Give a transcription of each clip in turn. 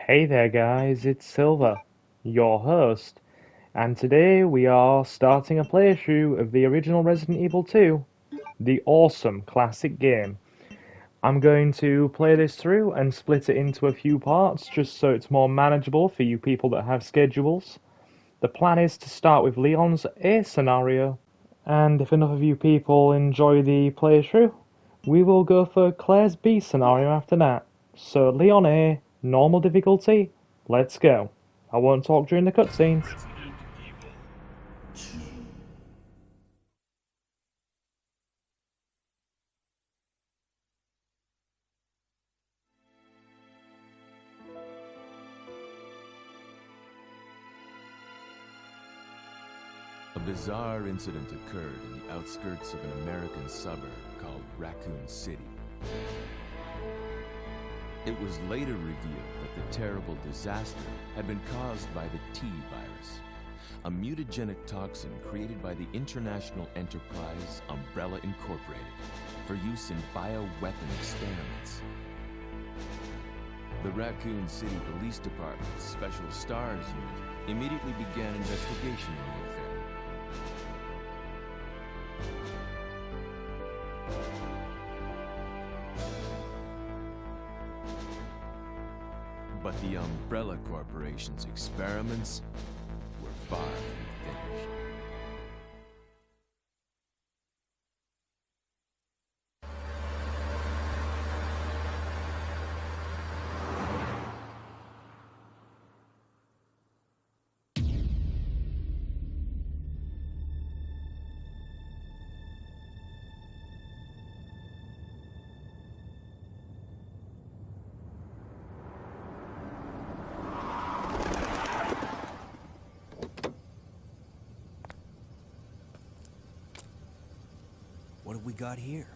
Hey there guys, it's Silver, your host, and today we are starting a playthrough of the original Resident Evil 2, the awesome classic game. I'm going to play this through and split it into a few parts just so it's more manageable for you people that have schedules. The plan is to start with Leon's A scenario, and if enough of you people enjoy the playthrough, we will go for Claire's B scenario after that. So Leon A, normal difficulty, let's go. I won't talk during the cutscenes. A bizarre incident occurred in the outskirts of an American suburb called Raccoon City. It was later revealed that the terrible disaster had been caused by the T virus, a mutagenic toxin created by the international enterprise Umbrella Incorporated for use in bioweapon experiments. The Raccoon City Police Department's Special Stars Unit immediately began investigation in the affair. But the Umbrella Corporation's experiments were far from finished. What have we got here?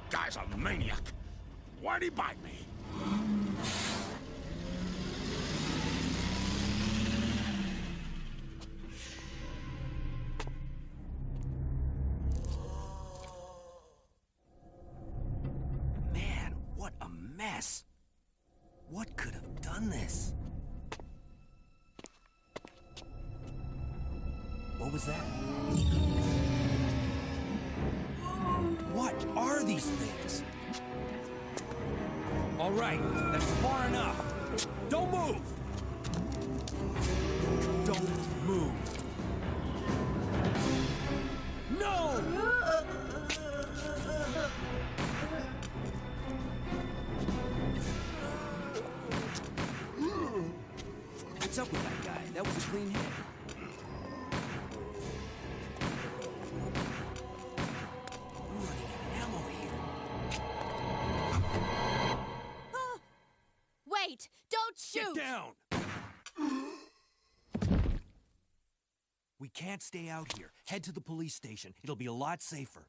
That guy's a maniac. Why'd he bite me? Man, what a mess! What could have done this? What was that? What are these things? All right, that's far enough. Don't move! Don't move. No! What's up with that guy? That was a clean hit. We're running out of ammo here. Wait! Don't shoot! Get down! We can't stay out here. Head to the police station. It'll be a lot safer.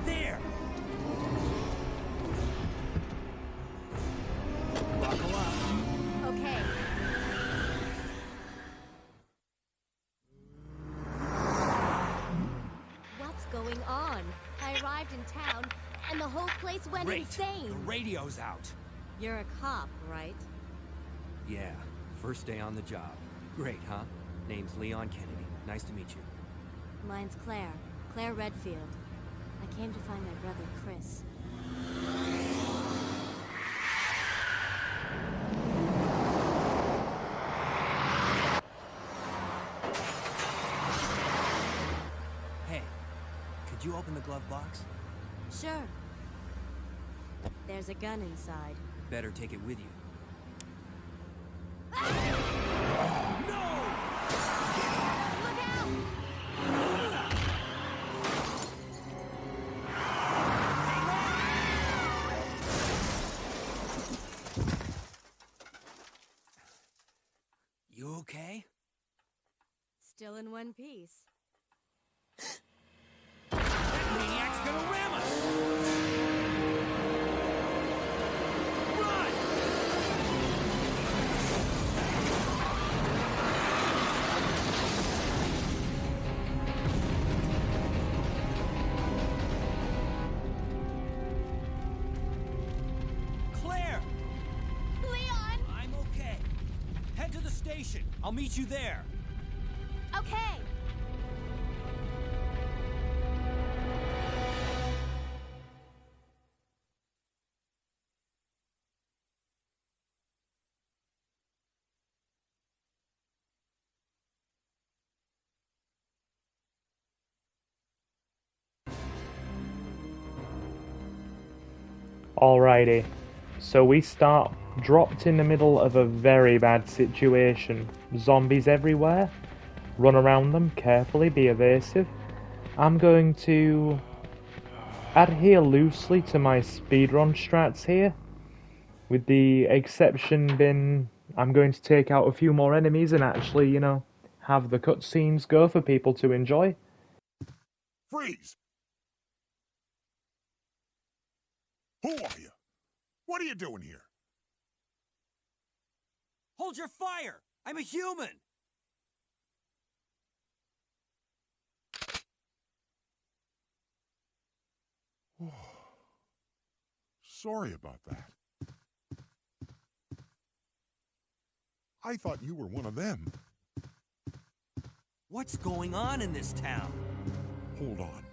There! Buckle up. Okay. What's going on? I arrived in town, and the whole place went Great. insane. The radio's out. You're a cop, right? Yeah, first day on the job. Great, huh? Name's Leon Kennedy. Nice to meet you. Mine's Claire. Claire Redfield. I came to find my brother, Chris. Hey, could you open the glove box? Sure. There's a gun inside. Better take it with you. Look out! You okay? Still in one piece. That maniac's gonna ram us! Run! Claire! Leon! I'm okay. Head to the station. I'll meet you there. Okay. Alrighty, so we start dropped in the middle of a very bad situation. Zombies everywhere. Run around them carefully, be evasive. I'm going to adhere loosely to my speedrun strats here, with the exception being I'm going to take out a few more enemies and actually, you know, have the cutscenes go for people to enjoy. Freeze! Who are you? What are you doing here? Hold your fire! I'm a human! Sorry about that. I thought you were one of them. What's going on in this town? Hold on.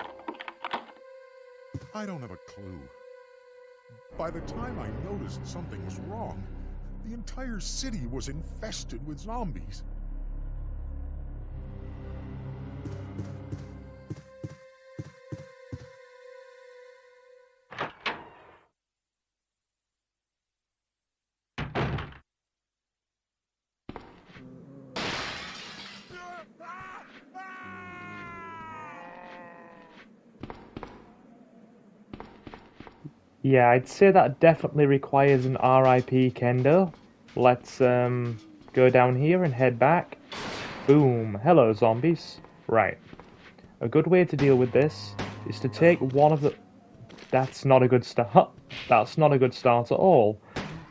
I don't have a clue. By the time I noticed something was wrong, the entire city was infested with zombies. Yeah, I'd say that definitely requires an RIP Kendo. Let's go down here and head back. Boom. Hello, zombies. Right. A good way to deal with this is to take one of the... That's not a good start. That's not a good start at all.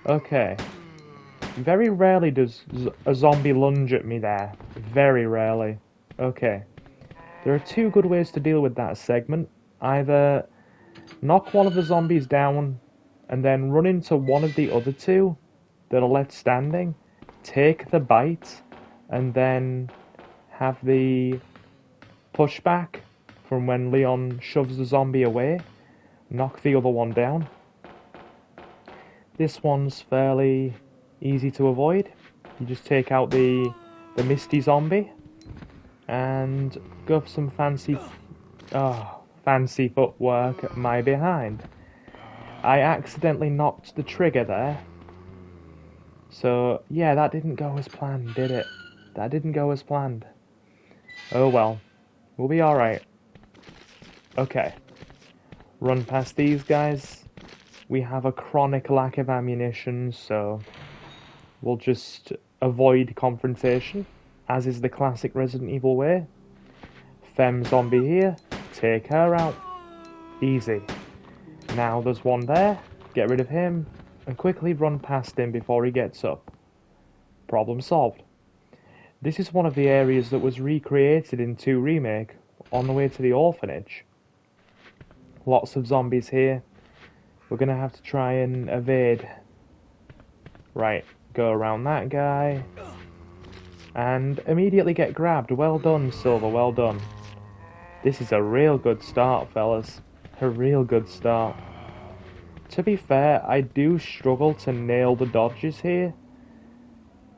Okay. Very rarely does a zombie lunge at me there. Very rarely. Okay. There are two good ways to deal with that segment. Either knock one of the zombies down and then run into one of the other two that are left standing, take the bite, and then have the pushback from when Leon shoves the zombie away, knock the other one down. This one's fairly easy to avoid. You just take out the misty zombie and go for some fancy footwork at my behind. I accidentally knocked the trigger there. So, yeah, that didn't go as planned, did it? That didn't go as planned. Oh well. We'll be alright. Okay. Run past these guys. We have a chronic lack of ammunition, so we'll just avoid confrontation, as is the classic Resident Evil way. Femme zombie here. Take her out. Easy. Now there's one there. Get rid of him and quickly run past him before he gets up. Problem solved. This is one of the areas that was recreated in 2 Remake on the way to the orphanage. Lots of zombies here. We're gonna have to try and evade. Right, go around that guy. And immediately get grabbed. Well done, Silver, well done. This is a real good start, fellas. A real good start. To be fair, I do struggle to nail the dodges here.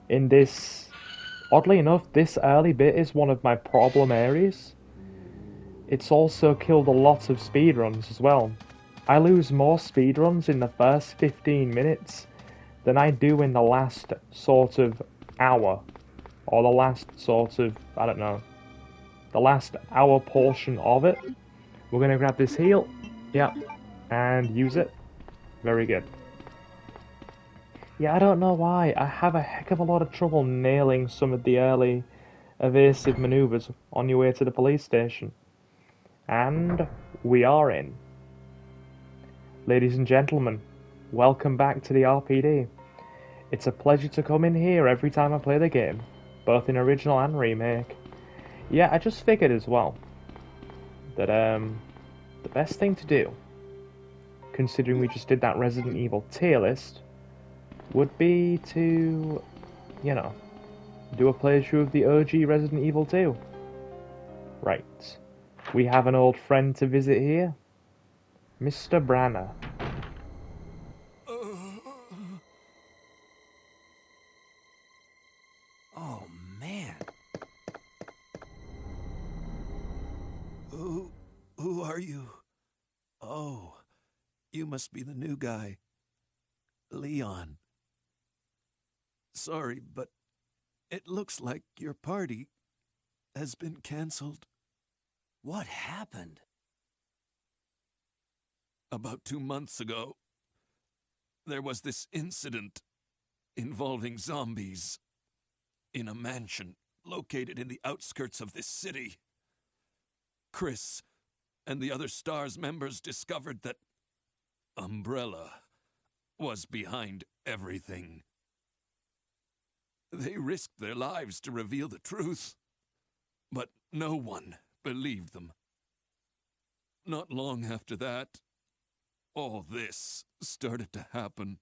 In this... Oddly enough, this early bit is one of my problem areas. It's also killed a lot of speedruns as well. I lose more speedruns in the first 15 minutes than I do in the last sort of hour. Or the last sort of, I don't know, the last hour portion of it. We're going to grab this heal. Yep. And use it. Very good. Yeah, I don't know why. I have a heck of a lot of trouble nailing some of the early evasive maneuvers on your way to the police station. And we are in. Ladies and gentlemen, welcome back to the RPD. It's a pleasure to come in here every time I play the game, both in original and remake. Yeah, I just figured as well that the best thing to do, considering we just did that Resident Evil tier list, would be to, you know, do a playthrough of the OG Resident Evil 2. Right. We have an old friend to visit here, Mr. Branner. Oh, man. Who are you? Oh, you must be the new guy. Leon. Sorry, but it looks like your party has been canceled. What happened? About 2 months ago, there was this incident involving zombies in a mansion located in the outskirts of this city. Chris and the other STARS members discovered that Umbrella was behind everything. They risked their lives to reveal the truth, but no one believed them. Not long after that, all this started to happen.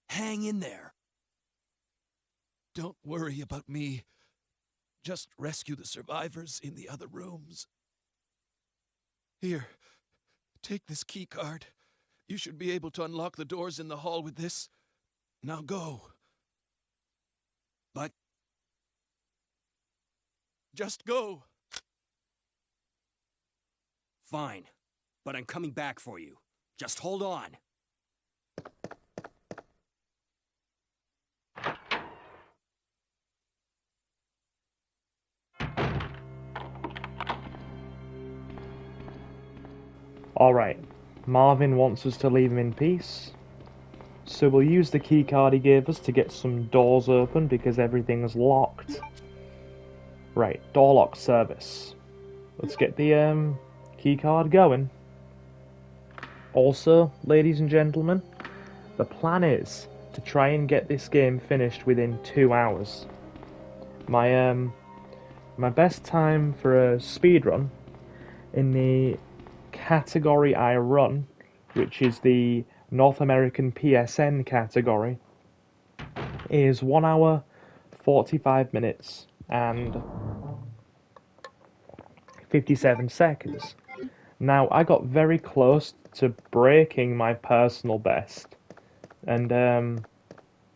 Hang in there. Don't worry about me. Just rescue the survivors in the other rooms. Here, take this key card. You should be able to unlock the doors in the hall with this. Now go. But just go. Fine, but I'm coming back for you. Just hold on. Alright, Marvin wants us to leave him in peace. So we'll use the keycard he gave us to get some doors open because everything's locked. Right, door lock service. Let's get the keycard going. Also, ladies and gentlemen, the plan is to try and get this game finished within 2 hours. My best time for a speedrun in the category I run, which is the North American PSN category, is 1 hour 45 minutes and 57 seconds. Now, I got very close to breaking my personal best and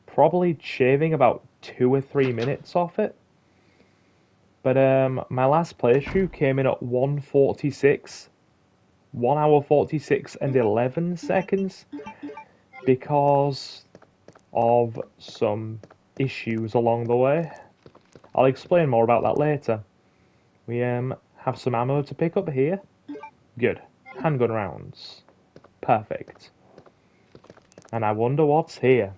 probably shaving about 2 or 3 minutes off it. But my last playthrough came in at 146. 1 hour 46 and 11 seconds because of some issues along the way. I'll explain more about that later. We have some ammo to pick up here. Good. Handgun rounds. Perfect. And I wonder what's here.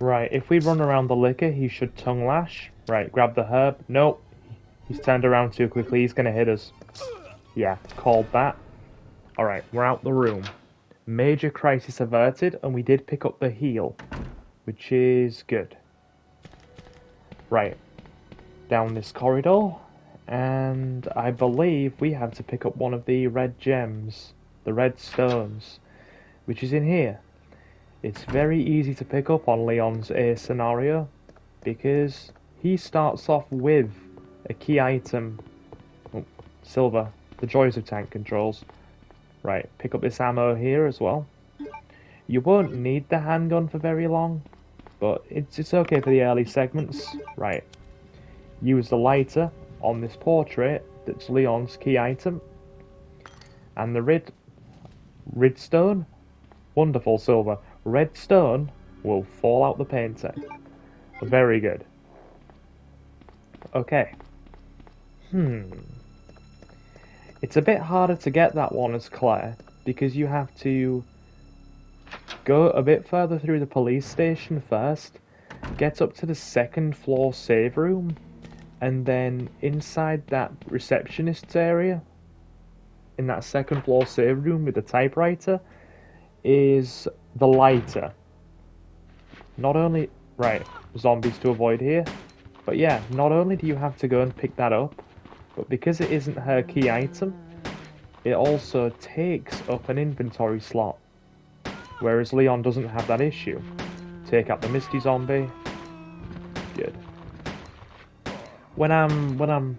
Right, if we run around the liquor, he should tongue lash. Right, grab the herb. Nope. He's turned around too quickly. He's gonna hit us. Yeah, called that. Alright, we're out the room. Major crisis averted, and we did pick up the heal, which is good. Right, down this corridor, and I believe we have to pick up one of the red gems, the red stones, which is in here. It's very easy to pick up on Leon's A scenario, because he starts off with a key item. Oh, silver, the joys of tank controls. Right, pick up this ammo here as well. You won't need the handgun for very long, but it's okay for the early segments. Right, use the lighter on this portrait that's Leon's key item. And the ridstone, wonderful silver. red stone will fall out the painting. Very good. Okay. It's a bit harder to get that one as Claire, because you have to go a bit further through the police station first, get up to the second floor save room, and then inside that receptionist's area, in that second floor save room with the typewriter, is the lighter. Not only... Right, zombies to avoid here. But yeah, not only do you have to go and pick that up, but because it isn't her key item, it also takes up an inventory slot. Whereas Leon doesn't have that issue. Take out the Misty zombie. Good. When I'm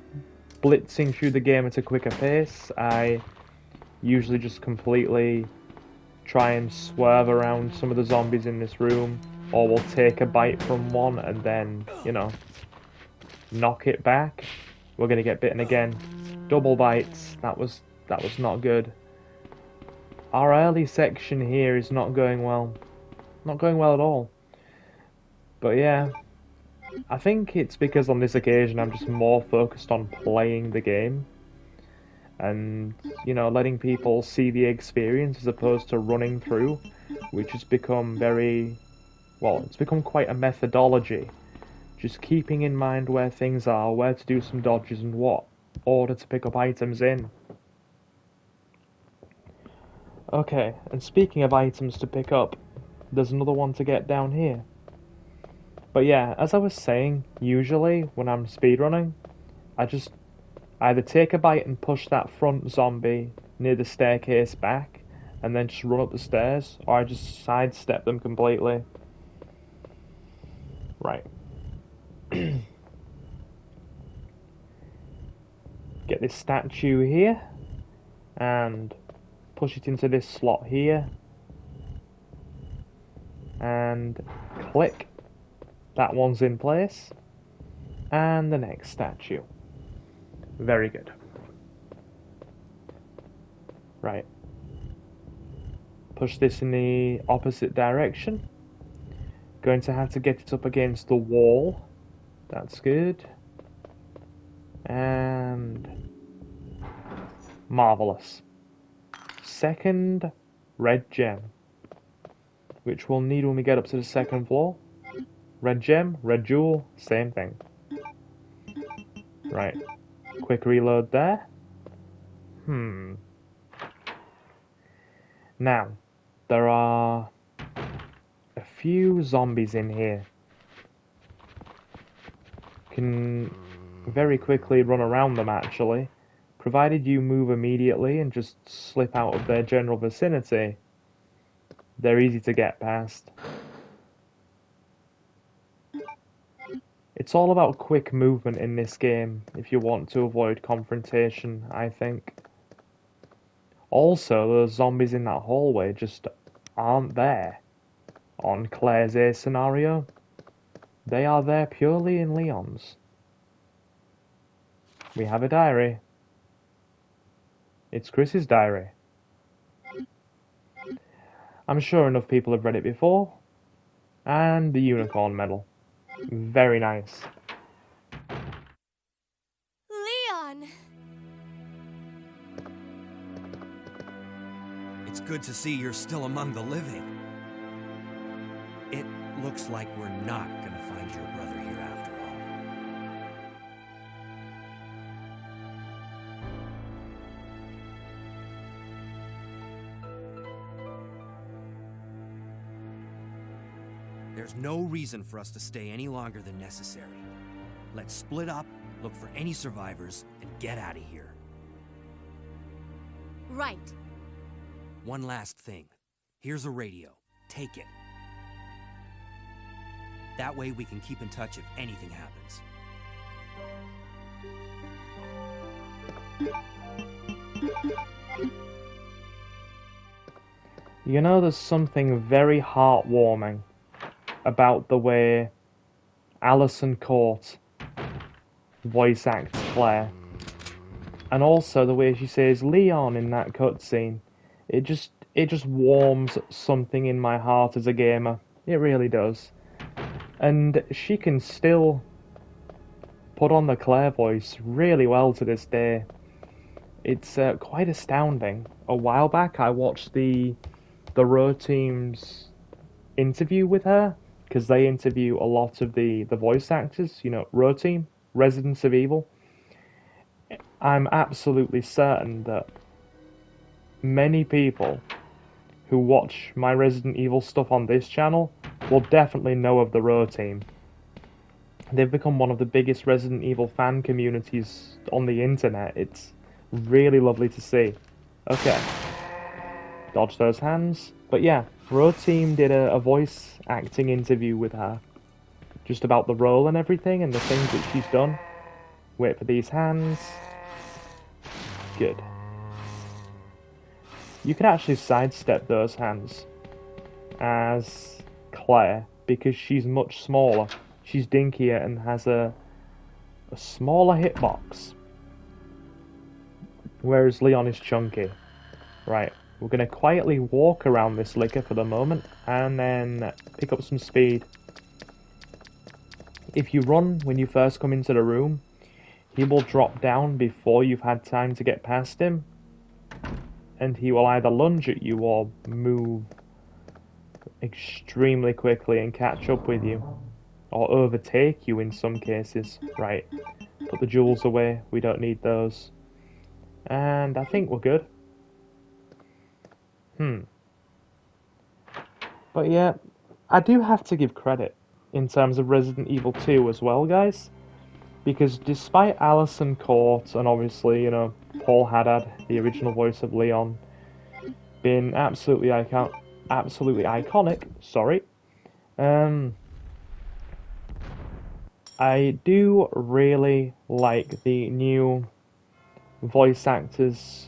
blitzing through the game at a quicker pace, I usually just completely try and swerve around some of the zombies in this room, or will take a bite from one and then, you know, knock it back. We're gonna get bitten again. Double bites. That was not good. Our early section here is not going well. Not going well at all. But yeah, I think it's because on this occasion I'm just more focused on playing the game and, you know, letting people see the experience as opposed to running through, which has become very, well, it's become quite a methodology. Just keeping in mind where things are, where to do some dodges and what order to pick up items in. Okay, and speaking of items to pick up, there's another one to get down here. But yeah, as I was saying, usually when I'm speedrunning, I just either take a bite and push that front zombie near the staircase back, and then just run up the stairs, or I just sidestep them completely. Right. Get this statue here, and push it into this slot here, and click. That one's in place, and the next statue. Very good. Right. Push this in the opposite direction. Going to have to get it up against the wall. That's good. And marvelous. Second red gem, which we'll need when we get up to the second floor. Red gem, red jewel, same thing. Right. Quick reload there. Now, there are a few zombies in here. Can very quickly run around them, actually. Provided you move immediately and just slip out of their general vicinity, they're easy to get past. It's all about quick movement in this game if you want to avoid confrontation, I think. Also, those zombies in that hallway just aren't there on Claire's A scenario. They are there purely in Leon's. We have a diary. It's Chris's diary. I'm sure enough people have read it before. And the unicorn medal. Very nice. Leon! It's good to see you're still among the living. It looks like we're not gonna find your brother here after all. There's no reason for us to stay any longer than necessary. Let's split up, look for any survivors, and get out of here. Right. One last thing. Here's a radio. Take it. That way we can keep in touch if anything happens. You know, there's something very heartwarming about the way Alison Court voice acts Claire, and also the way she says Leon in that cutscene. It it just warms something in my heart as a gamer. It really does. And she can still put on the Claire voice really well to this day. It's quite astounding. A while back, I watched the Row Team's interview with her, because they interview a lot of the voice actors. You know, Row Team, Residents of Evil. I'm absolutely certain that many people who watch my Resident Evil stuff on this channel will definitely know of the Row Team. They've become one of the biggest Resident Evil fan communities on the internet. It's really lovely to see. Okay. Dodge those hands. But yeah, Row Team did a voice acting interview with her. Just about the role and everything and the things that she's done. Wait for these hands. Good. You can actually sidestep those hands as Claire because she's much smaller. She's dinkier and has a smaller hitbox. Whereas Leon is chunky. Right, we're going to quietly walk around this liquor for the moment and then pick up some speed. If you run when you first come into the room, he will drop down before you've had time to get past him. And he will either lunge at you or move extremely quickly and catch up with you. Or overtake you in some cases. Right, put the jewels away, we don't need those. And I think we're good. But yeah, I do have to give credit in terms of Resident Evil 2 as well, guys. Because despite Alison Court and obviously, you know, Paul Haddad, the original voice of Leon, being absolutely iconic, sorry. I do really like the new voice actors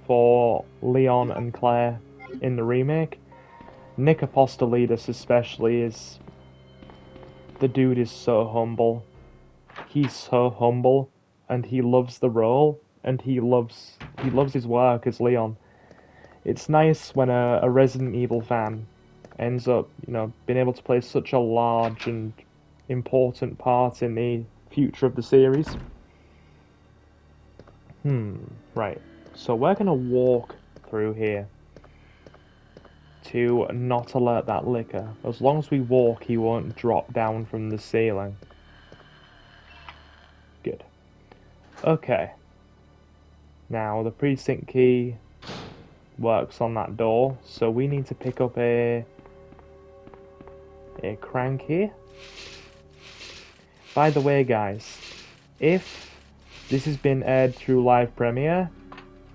for Leon and Claire in the remake. Nick Apostolidis especially is... The dude is so humble. He's so humble, and he loves the role, and he loves his work as Leon. It's nice when a Resident Evil fan ends up, you know, being able to play such a large and important part in the future of the series. Right. So we're gonna walk through here to not alert that liquor. As long as we walk, he won't drop down from the ceiling. Good. Okay. Now, the precinct key works on that door, so we need to pick up a crank here. By the way, guys, if this has been aired through live premiere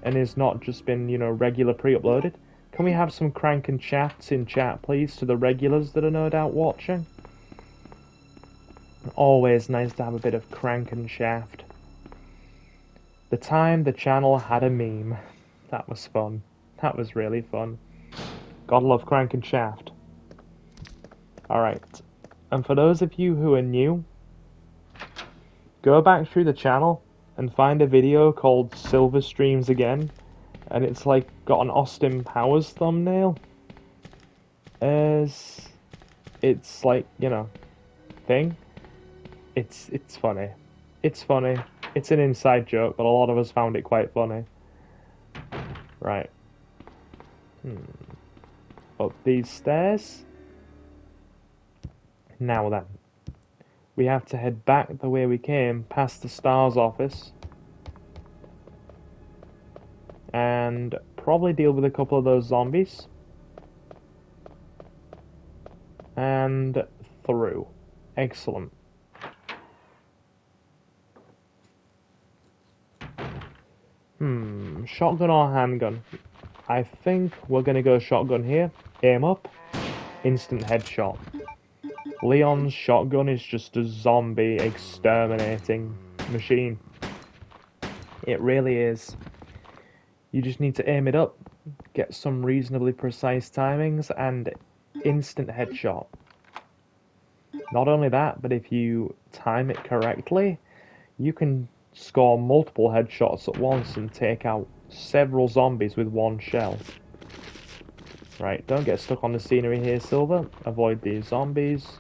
and is not just been, you know, regular pre-uploaded, can we have some crank and chats in chat, please, to the regulars that are no doubt watching? Always nice to have a bit of crank and shaft. The time the channel had a meme. That was fun. That was really fun. Gotta love crank and shaft. Alright. And for those of you who are new, go back through the channel and find a video called Silver Streams Again. And it's like got an Austin Powers thumbnail. As it's like, you know, thing. It's funny. It's funny. It's an inside joke, but a lot of us found it quite funny. Right. Up these stairs. Now then. We have to head back the way we came, past the STARS office. And probably deal with a couple of those zombies. And through. Excellent. Shotgun or handgun? I think we're gonna go shotgun here. Aim up. Instant headshot. Leon's shotgun is just a zombie exterminating machine. It really is. You just need to aim it up, get some reasonably precise timings, and instant headshot. Not only that, but if you time it correctly, you can score multiple headshots at once and take out several zombies with one shell. Right, don't get stuck on the scenery here, Silver. Avoid these zombies.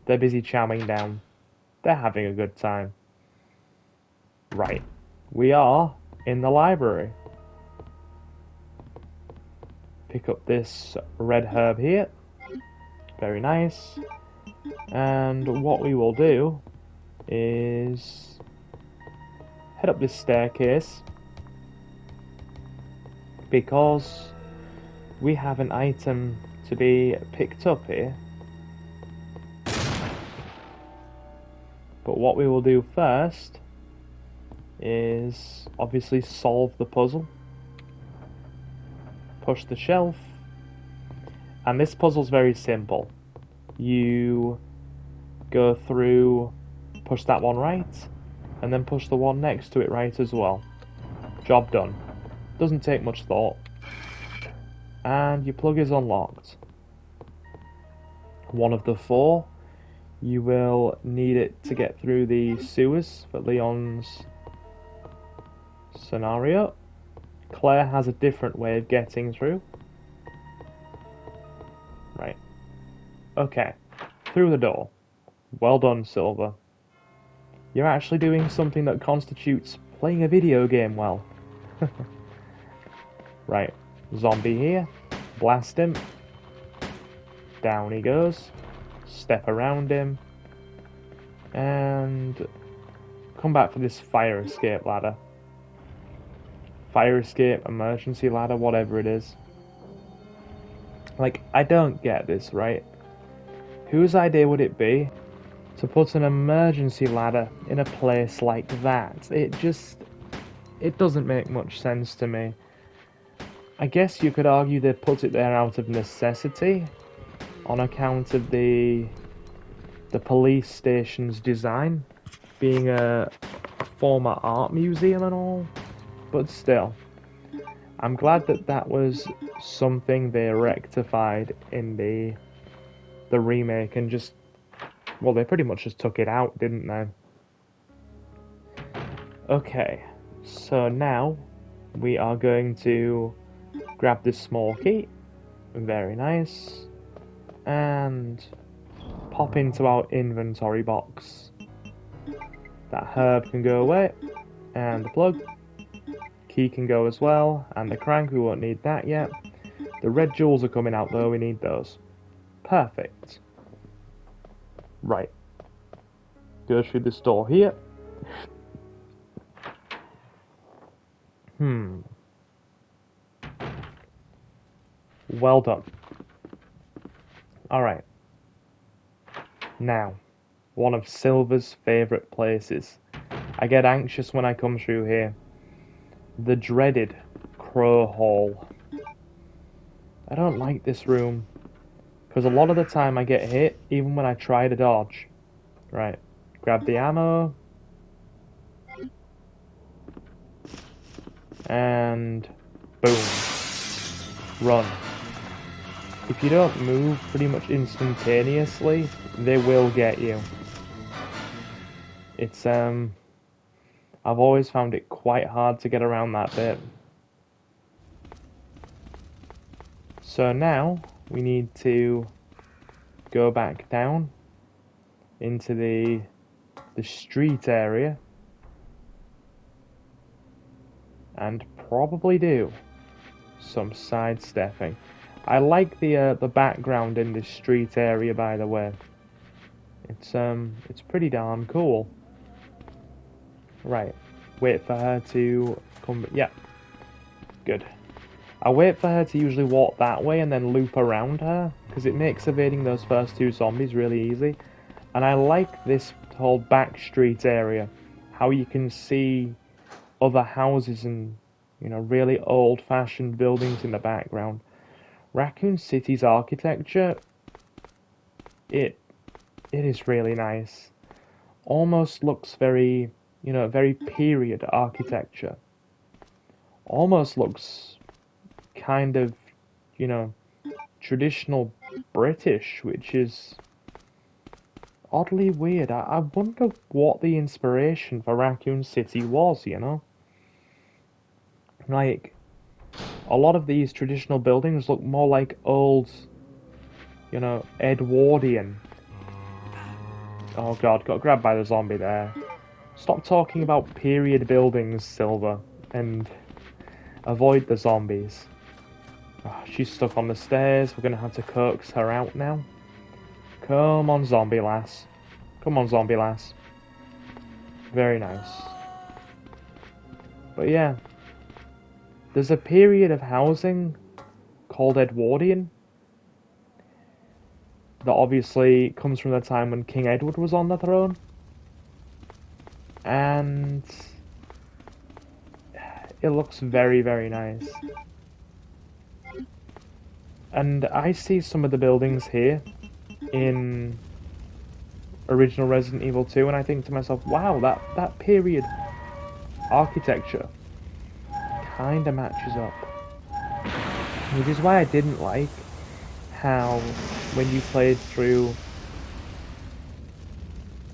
They're busy chowing down. They're having a good time. Right, we are in the library. Pick up this red herb here. Very nice. And what we will do is head up this staircase because we have an item to be picked up here. But what we will do first is obviously solve the puzzle. Push the shelf. And this puzzle's very simple. You go through, push that one right, and then push the one next to it right as well. Job done. Doesn't take much thought. And your plug is unlocked. One of the 4. You will need it to get through the sewers for Leon's scenario. Claire has a different way of getting through. Right. Okay. Through the door. Well done, Silver. You're actually doing something that constitutes playing a video game well. Right. Zombie here. Blast him. Down he goes. Step around him. And come back for this fire escape ladder. Fire escape, emergency ladder, whatever it is. Like, I don't get this, right? Whose idea would it be to put an emergency ladder in a place like that? It doesn't make much sense to me. I guess you could argue they put it there out of necessity, on account of the police station's design being a former art museum and all. But still, I'm glad that was something they rectified in the remake and just, well, they pretty much just took it out, didn't they? Okay, so now we are going to grab this small key. Very nice. And pop into our inventory box. That herb can go away. And the plug. Key can go as well. And the crank, we won't need that yet. The red jewels are coming out though, we need those. Perfect. Right. Go through this door here. Well done. Alright. Now, one of Silver's favourite places. I get anxious when I come through here. The dreaded Crow Hall. I don't like this room, because a lot of the time I get hit, even when I try to dodge. Right. Grab the ammo. And boom. Run. If you don't move pretty much instantaneously, they will get you. It's, I've always found it quite hard to get around that bit. So now, we need to go back down into the street area. And probably do some sidestepping. I like the background in this street area, by the way. It's pretty darn cool. Right, wait for her to come. Yeah, good. I wait for her to usually walk that way and then loop around her, because it makes evading those first 2 zombies really easy. And I like this whole back street area, how you can see other houses and, you know, really old-fashioned buildings in the background. Raccoon City's architecture, it is really nice. Almost looks very, you know, very period architecture. Almost looks kind of, you know, traditional British, which is oddly weird. I wonder what the inspiration for Raccoon City was, you know? Like, a lot of these traditional buildings look more like old, you know, Edwardian. Oh god, got grabbed by the zombie there. Stop talking about period buildings, Silver, and avoid the zombies. Oh, she's stuck on the stairs. We're gonna have to coax her out now. Come on, zombie lass. Come on, zombie lass. Very nice. But yeah, there's a period of housing called Edwardian that obviously comes from the time when King Edward was on the throne. And it looks very, very nice. And I see some of the buildings here in original Resident Evil 2, and I think to myself, wow, that period architecture kinda matches up. Which is why I didn't like how when you played through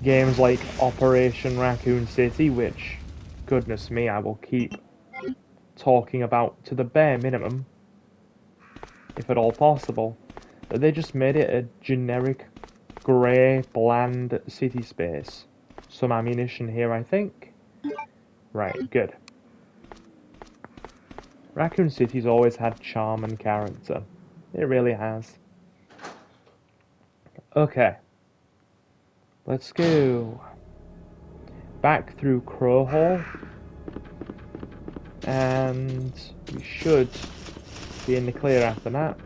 games like Operation Raccoon City, which, goodness me, I will keep talking about to the bare minimum, if at all possible, that they just made it a generic, grey, bland city space. Some ammunition here, I think. Right, good. Raccoon City's always had charm and character. It really has. Okay. Let's go back through Crow Hall. And we should be in the clear after that.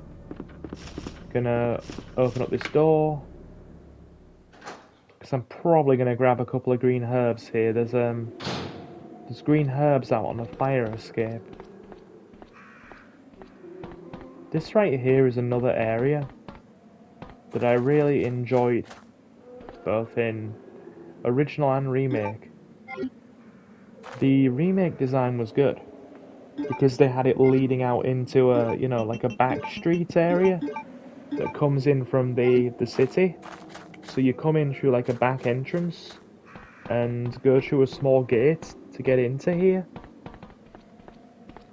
Gonna open up this door. Because I'm probably gonna grab a couple of green herbs here. There's green herbs out on the fire escape. This right here is another area that I really enjoyed, both in original and remake. The remake design was good because they had it leading out into a, you know, like a back street area that comes in from the city. So you come in through like a back entrance and go through a small gate to get into here.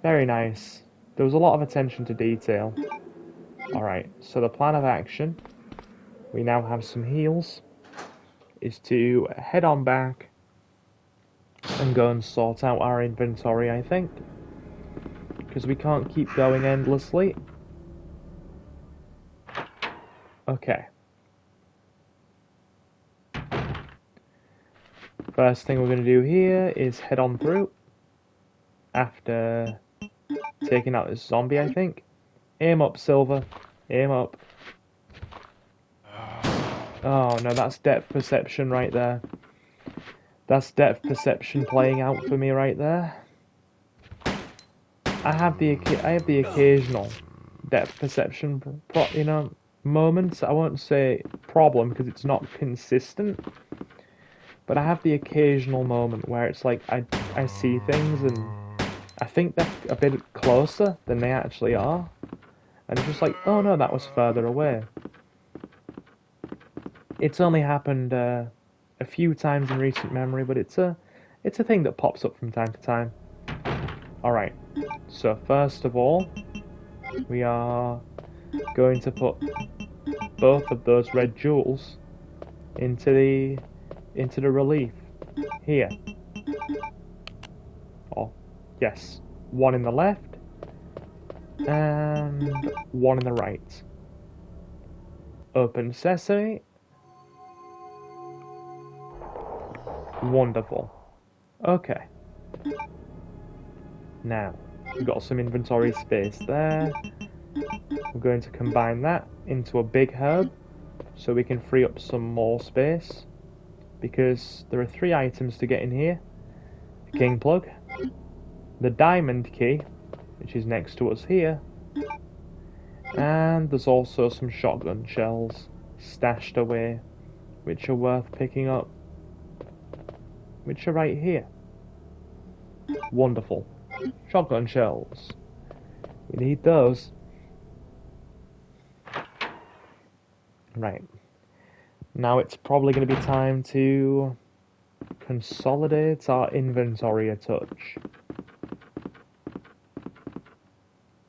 Very nice. There was a lot of attention to detail. Alright, so the plan of action, we now have some heals, is to head on back and go and sort out our inventory, I think. Because we can't keep going endlessly. Okay. First thing we're going to do here is head on through. After taking out this zombie, I think. Aim up, Silver. Aim up. Oh no, that's depth perception right there. That's depth perception playing out for me right there. I have the occasional depth perception, you know, moments. I won't say problem because it's not consistent. But I have the occasional moment where it's like I see things and I think they're a bit closer than they actually are. And it's just like, oh no, that was further away. It's only happened a few times in recent memory, but it's a thing that pops up from time to time. Alright, so first of all, we are going to put both of those red jewels into the relief here. Oh, yes. One in the left and one in the right. Open sesame. Wonderful. Okay. Now, we've got some inventory space there. We're going to combine that into a big herb so we can free up some more space. Because there are 3 items to get in here. The king plug, the diamond key, which is next to us here, and there's also some shotgun shells stashed away, which are worth picking up, which are right here. Wonderful. Shotgun shells. We need those. Right. Now it's probably going to be time to consolidate our inventory a touch.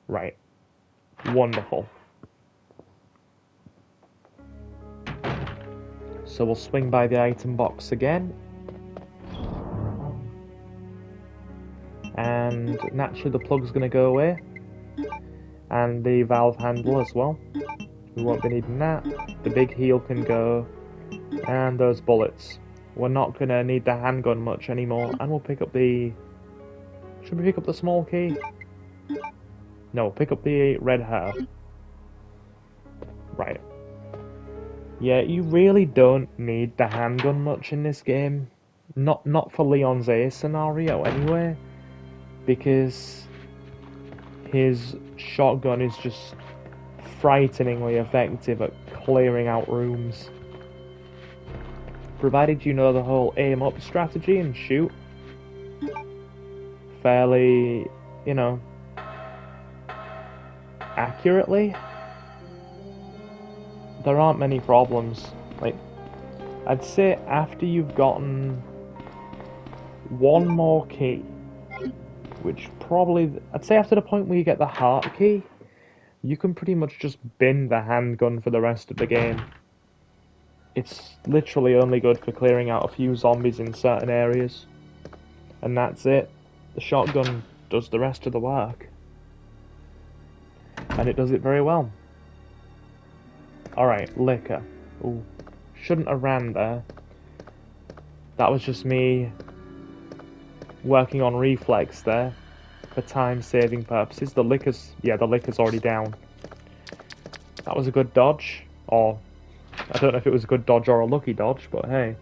Right. Wonderful. So we'll swing by the item box again. And naturally the plug's going to go away. And the valve handle as well. We won't be needing that. The big heel can go. And those bullets. We're not going to need the handgun much anymore. And we'll pick up the... Should we pick up the small key? No, pick up the red herb. Right. Yeah, you really don't need the handgun much in this game. Not for Leon's A scenario anyway. Because his shotgun is just frighteningly effective at clearing out rooms. Provided you know the whole aim up strategy and shoot fairly, you know, accurately, there aren't many problems. Like, I'd say after you've gotten one more key, which probably, I'd say after the point where you get the heart key, you can pretty much just bin the handgun for the rest of the game. It's literally only good for clearing out a few zombies in certain areas. And that's it. The shotgun does the rest of the work. And it does it very well. Alright, liquor. Ooh, shouldn't have ran there. That was just me working on reflex there for time-saving purposes. The liquor's already down. That was a good dodge, or I don't know if it was a good dodge or a lucky dodge, but hey,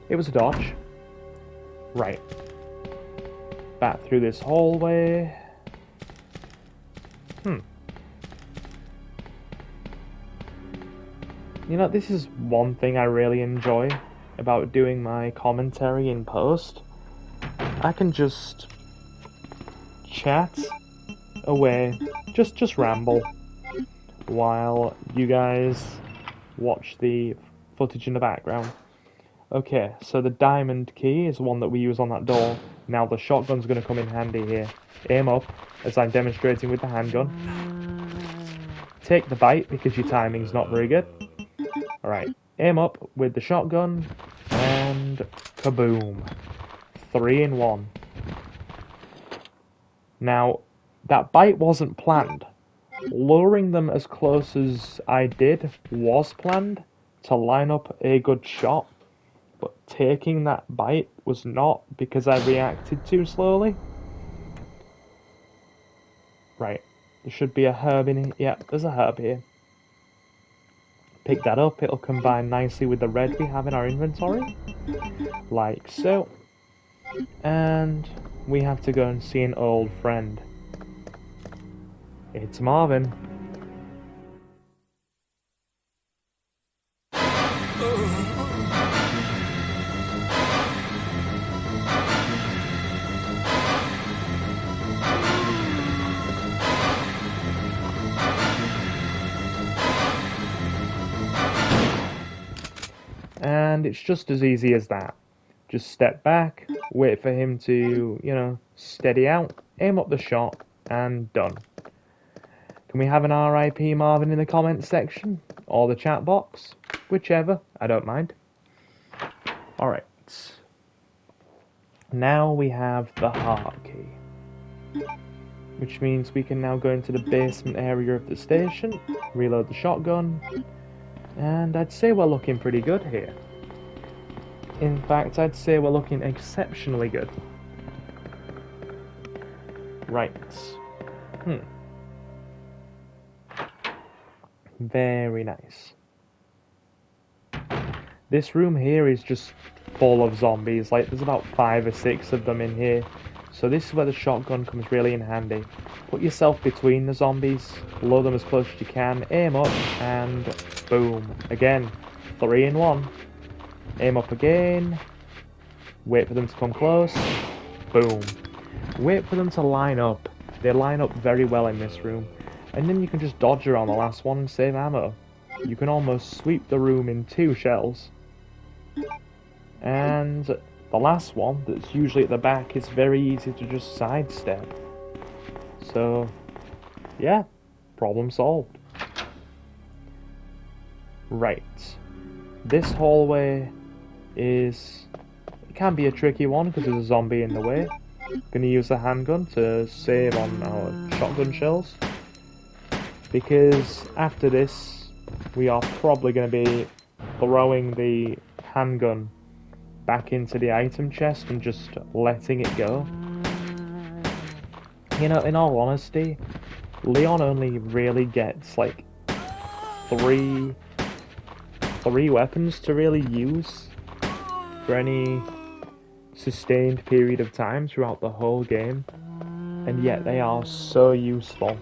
it was a dodge. Right. Back through this hallway. You know, this is one thing I really enjoy about doing my commentary in post. I can just chat away, just ramble, while you guys watch the footage in the background. Okay, so the diamond key is the one that we use on that door. Now the shotgun's going to come in handy here. Aim up, as I'm demonstrating with the handgun. Take the bite, because your timing's not very good. Alright, aim up with the shotgun, and kaboom. 3 in 1. Now, that bite wasn't planned. Luring them as close as I did was planned to line up a good shot, but taking that bite was not, because I reacted too slowly. Right, there should be a herb in here. Yeah, there's a herb here. Pick that up, it'll combine nicely with the red we have in our inventory. Like so. And we have to go and see an old friend. It's Marvin. And it's just as easy as that. Just step back, wait for him to, you know, steady out, aim up the shot, and done. Can we have an RIP Marvin in the comments section? Or the chat box? Whichever, I don't mind. Alright. Now we have the heart key. Which means we can now go into the basement area of the station, reload the shotgun, and I'd say we're looking pretty good here. In fact, I'd say we're looking exceptionally good. Right. Very nice. This room here is just full of zombies. Like, there's about 5 or 6 of them in here. So this is where the shotgun comes really in handy. Put yourself between the zombies, blow them as close as you can, aim up, and boom. Again, 3 in 1. Aim up again, wait for them to come close, boom. Wait for them to line up. They line up very well in this room. And then you can just dodge around the last one and save ammo. You can almost sweep the room in 2 shells. And the last one, that's usually at the back, is very easy to just sidestep. So, yeah, problem solved. Right. This hallway is... It can be a tricky one because there's a zombie in the way. Gonna use the handgun to save on our shotgun shells. Because after this, we are probably going to be throwing the handgun back into the item chest and just letting it go. You know, in all honesty, Leon only really gets like three weapons to really use for any sustained period of time throughout the whole game, and yet they are so useful.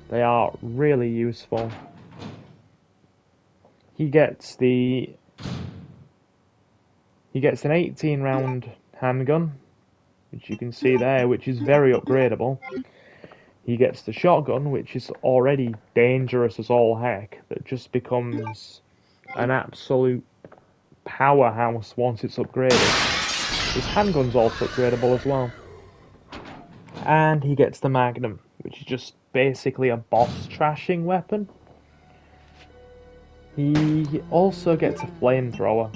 They are really useful. He gets an 18 round handgun, which you can see there, which is very upgradable. He gets the shotgun, which is already dangerous as all heck, that just becomes an absolute powerhouse once it's upgraded. His handgun's also upgradable as well. And he gets the Magnum, which is just basically a boss trashing weapon. He also gets a flamethrower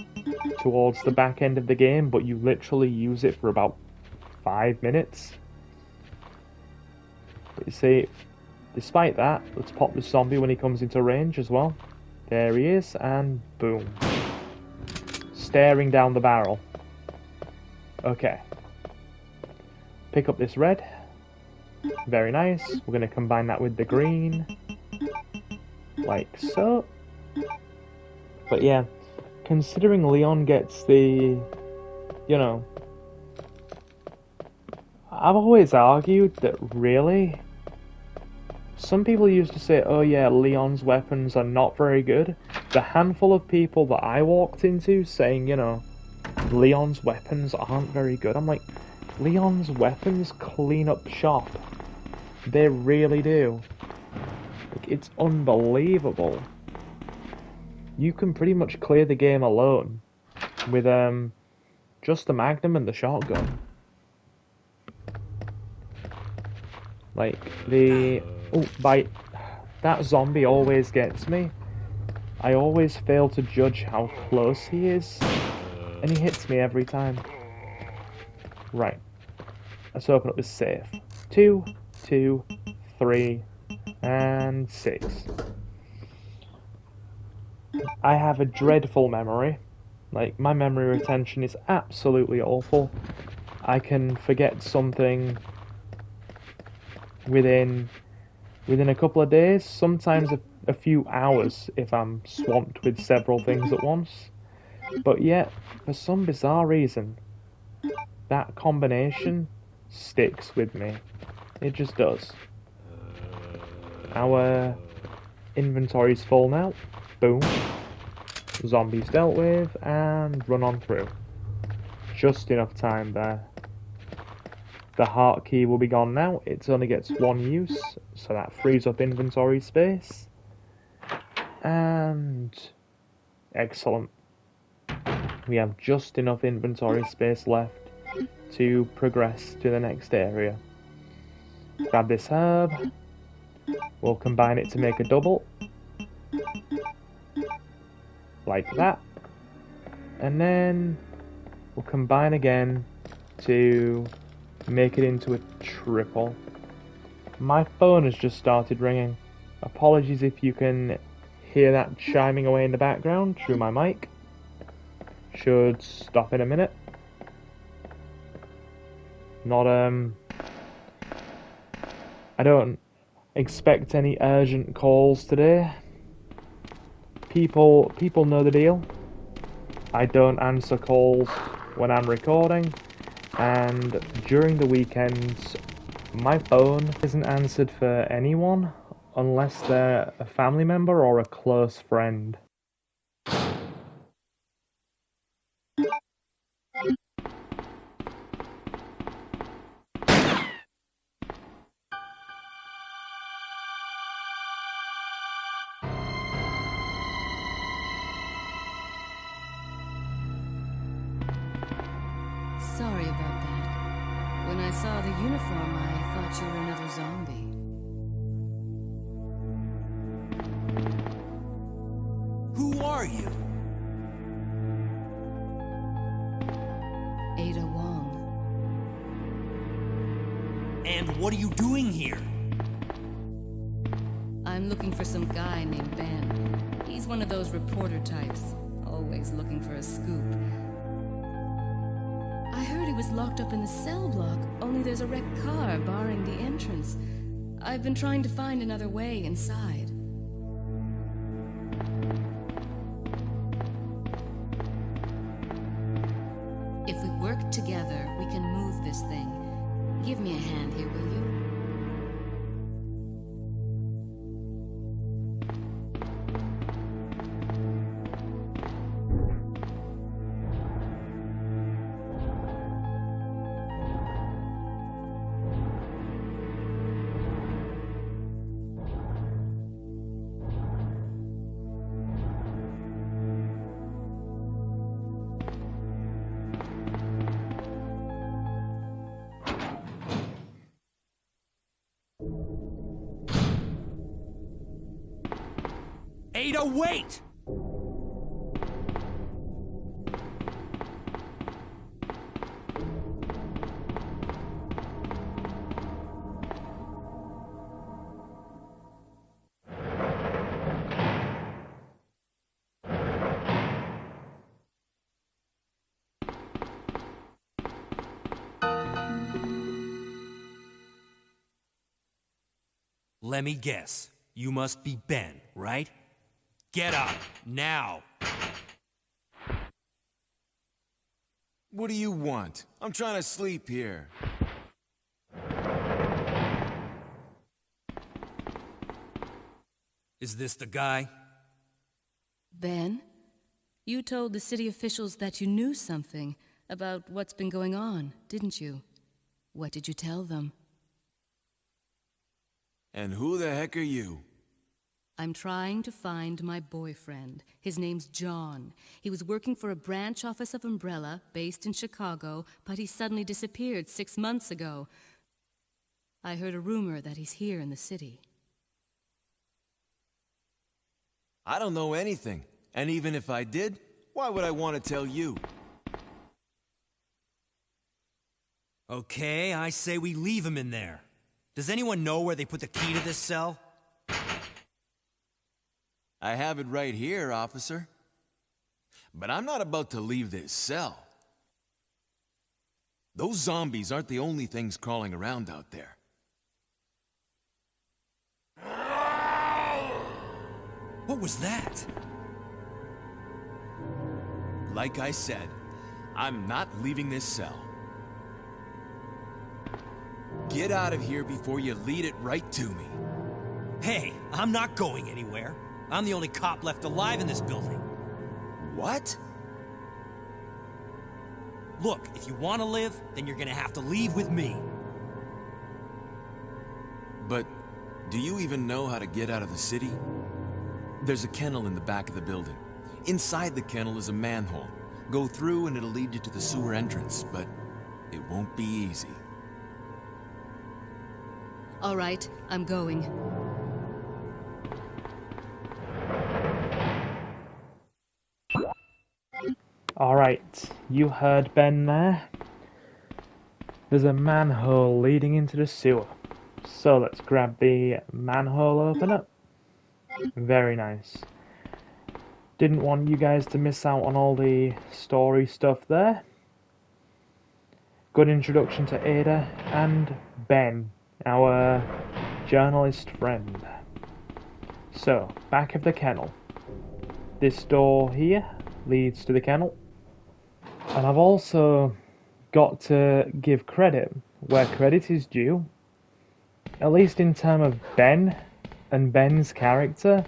towards the back end of the game, but you literally use it for about 5 minutes. But you see, despite that, let's pop the zombie when he comes into range as well. There he is, and boom. Staring down the barrel. Okay. Pick up this red. Very nice. We're going to combine that with the green. Like so. But yeah, considering Leon gets the... You know... I've always argued that really... Some people used to say, oh yeah, Leon's weapons are not very good. The handful of people that I walked into saying, you know, Leon's weapons aren't very good. I'm like, Leon's weapons clean up shop. They really do. Like, it's unbelievable. You can pretty much clear the game alone with just the Magnum and the shotgun. Like, the... Oh, bite. That zombie always gets me. I always fail to judge how close he is, and he hits me every time. Right. Let's open up this safe. 2, 2, 3, and 6. I have a dreadful memory. Like, my memory retention is absolutely awful. I can forget something within a couple of days, sometimes a few hours if I'm swamped with several things at once. But yet, for some bizarre reason, that combination sticks with me. It just does. Our inventory's full now. Boom. Zombies dealt with, and run on through. Just enough time there. The heart key will be gone now. It only gets one use, so that frees up inventory space. And... excellent. We have just enough inventory space left to progress to the next area. Grab this herb. We'll combine it to make a double. Like that. And then we'll combine again to make it into a triple. My phone has just started ringing. Apologies if you can hear that chiming away in the background through my mic. Should stop in a minute. Not I don't expect any urgent calls today. People know the deal. I don't answer calls when I'm recording, and during the weekends my phone isn't answered for anyone unless they're a family member or a close friend. Sorry about that. When I saw the uniform, I thought you were another zombie. Ada Wong. And what are you doing here? I'm looking for some guy named Ben. He's one of those reporter types, always looking for a scoop. I heard he was locked up in the cell block, only there's a wrecked car barring the entrance. I've been trying to find another way inside. If we work together, we can move this thing. Give me a hand here, will you? Ada, wait! Let me guess. You must be Ben, right? Get up, now! What do you want? I'm trying to sleep here. Is this the guy? Ben, you told the city officials that you knew something about what's been going on, didn't you? What did you tell them? And who the heck are you? I'm trying to find my boyfriend. His name's John. He was working for a branch office of Umbrella, based in Chicago, but he suddenly disappeared 6 months ago. I heard a rumor that he's here in the city. I don't know anything. And even if I did, why would I want to tell you? Okay, I say we leave him in there. Does anyone know where they put the key to this cell? I have it right here, officer. But I'm not about to leave this cell. Those zombies aren't the only things crawling around out there. What was that? Like I said, I'm not leaving this cell. Get out of here before you lead it right to me. Hey, I'm not going anywhere. I'm the only cop left alive in this building. What? Look, if you want to live, then you're gonna have to leave with me. But do you even know how to get out of the city? There's a kennel in the back of the building. Inside the kennel is a manhole. Go through and it'll lead you to the sewer entrance, but it won't be easy. All right, I'm going. Alright, you heard Ben there. There's a manhole leading into the sewer. So let's grab the manhole opener. Very nice. Didn't want you guys to miss out on all the story stuff there. Good introduction to Ada and Ben, our journalist friend. So, back of the kennel. This door here leads to the kennel. And I've also got to give credit where credit is due. At least in terms of Ben and Ben's character,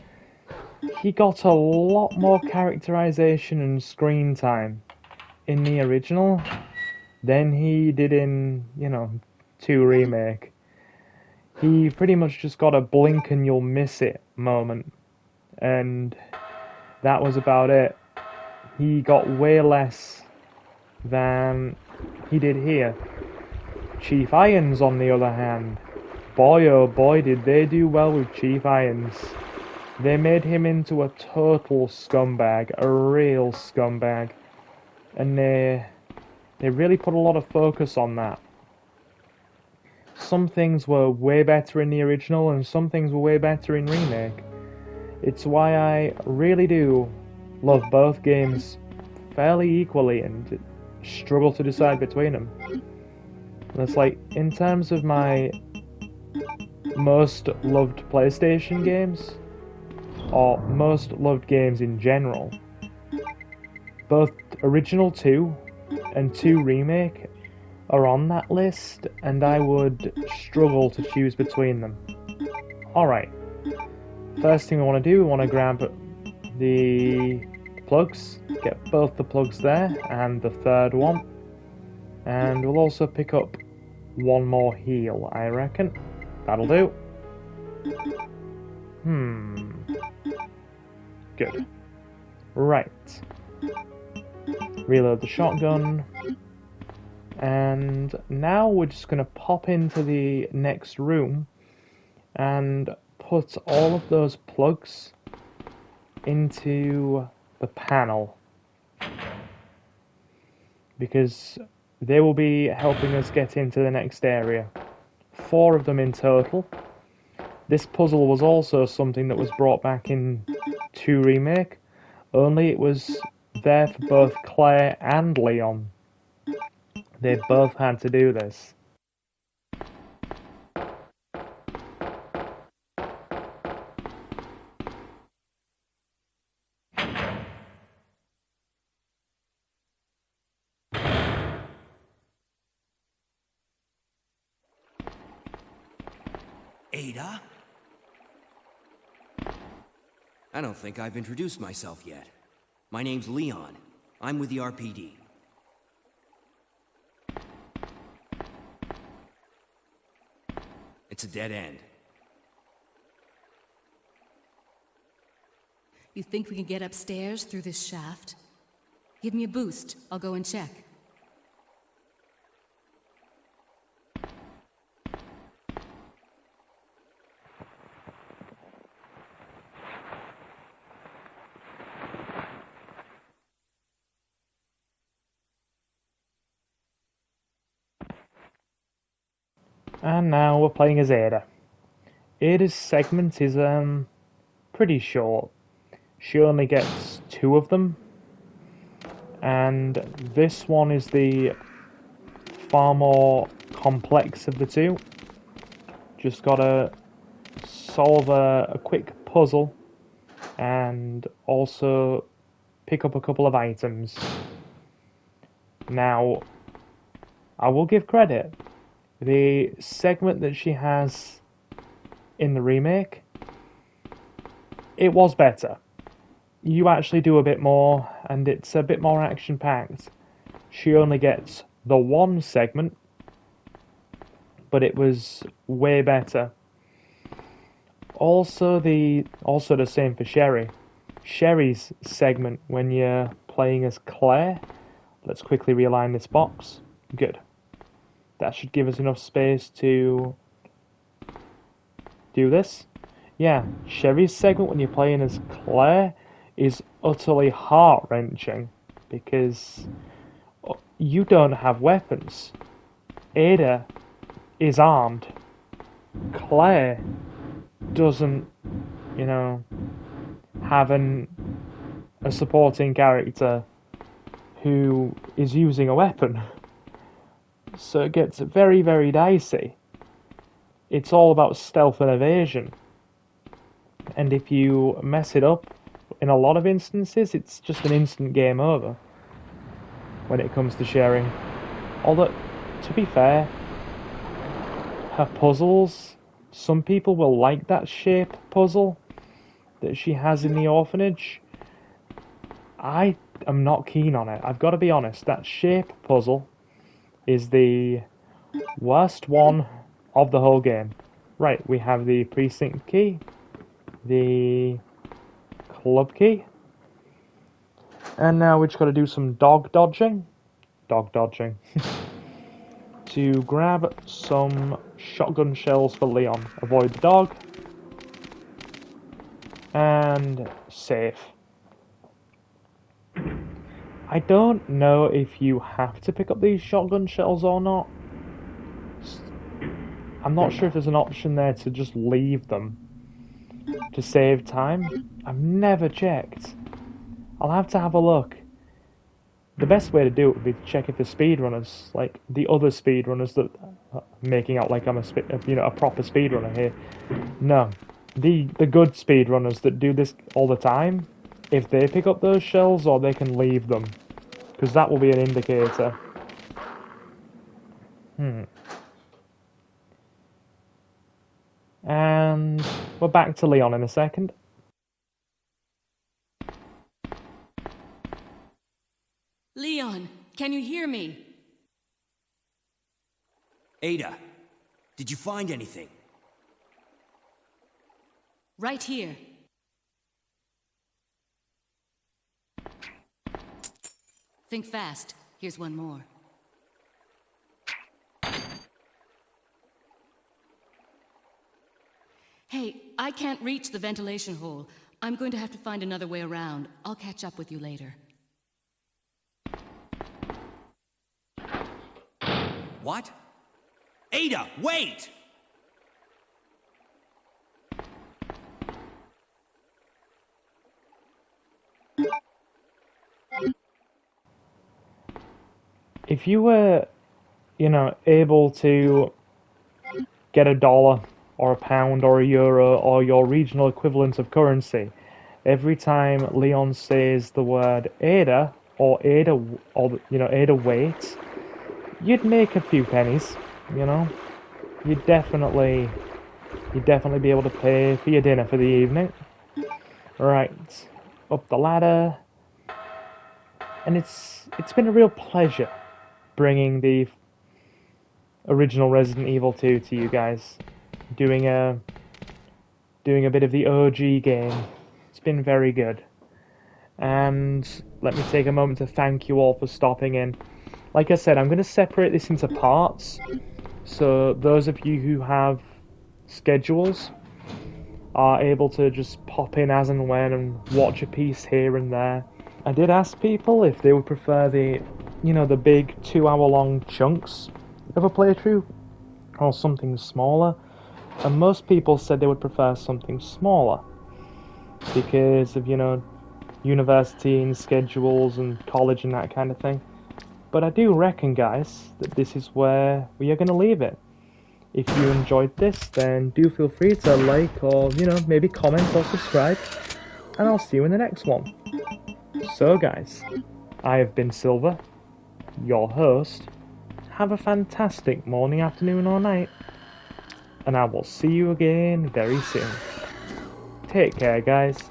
he got a lot more characterization and screen time in the original than he did in, 2 Remake. He pretty much just got a blink and you'll miss it moment. And that was about it. He got way less than he did here. Chief Irons, on the other hand, boy oh boy did they do well with Chief Irons. They made him into a total scumbag, a real scumbag. And they They really put a lot of focus on that. Some things were way better in the original, and some things were way better in remake. It's why I really do love both games fairly equally and struggle to decide between them. And it's like, in terms of my most loved PlayStation games, or most loved games in general, both Original 2 and 2 Remake are on that list, and I would struggle to choose between them. Alright, first thing I want to do, I want to grab the plugs, get both the plugs there, and the third one, and we'll also pick up one more heal, I reckon. That'll do. Good. Right. Reload the shotgun. And now we're just going to pop into the next room and put all of those plugs into the panel, because they will be helping us get into the next area. 4 of them in total. This puzzle was also something that was brought back in 2 Remake, only it was there for both Claire and Leon. They both had to do this. Ada? I don't think I've introduced myself yet. My name's Leon. I'm with the RPD. It's a dead end. You think we can get upstairs through this shaft? Give me a boost. I'll go and check. And now we're playing as Ada. Ada's segment is pretty short. She only gets 2 of them, and this one is the far more complex of the 2. Just gotta solve a quick puzzle and also pick up a couple of items. Now, I will give credit. The segment that she has in the remake, it was better. You actually do a bit more, and it's a bit more action-packed. She only gets the 1 segment, but it was way better. Also the same for Sherry. Sherry's segment when you're playing as Claire. Let's quickly realign this box. Good. That should give us enough space to do this. Yeah, Sherry's segment when you're playing as Claire is utterly heart-wrenching, because you don't have weapons. Ada is armed. Claire doesn't, have a supporting character who is using a weapon. So it gets very, very dicey. It's all about stealth and evasion. And if you mess it up, in a lot of instances, it's just an instant game over when it comes to sharing. Although, to be fair, her puzzles, some people will like that shape puzzle that she has in the orphanage. I am not keen on it. I've got to be honest, that shape puzzle is the worst one of the whole game. Right, we have the precinct key, the club key, and now we just got to do some dog dodging to grab some shotgun shells for Leon. Avoid the dog, and save. I don't know if you have to pick up these shotgun shells or not. I'm not sure if there's an option there to just leave them to save time. I've never checked. I'll have to have a look. The best way to do it would be to check if the speedrunners, like the other speedrunners that making out like I'm a proper speedrunner here. No, the good speedrunners that do this all the time, if they pick up those shells or they can leave them, because that will be an indicator. And we're back to Leon in a second. Leon, can you hear me? Ada, did you find anything? Right here. Think fast. Here's one more. Hey, I can't reach the ventilation hole. I'm going to have to find another way around. I'll catch up with you later. What? Ada, wait! If you were, able to get $1 or £1 or €1 or your regional equivalent of currency every time Leon says the word Ada or Ada or Ada wait, you'd make a few pennies. You'd definitely be able to pay for your dinner for the evening. Right, up the ladder, and it's been a real pleasure bringing the original Resident Evil 2 to you guys, doing a bit of the OG game. It's been very good, and let me take a moment to thank you all for stopping in. Like I said, I'm going to separate this into parts, so those of you who have schedules are able to just pop in as and when and watch a piece here and there. I did ask people if they would prefer the big 2-hour-long chunks of a playthrough or something smaller, and most people said they would prefer something smaller because of university and schedules and college and that kind of thing. But I do reckon, guys, that this is where we are going to leave it. If you enjoyed this, then do feel free to like or maybe comment or subscribe, and I'll see you in the next one. So guys, I have been Silver, your host. Have a fantastic morning, afternoon or night, and I will see you again very soon. Take care, guys.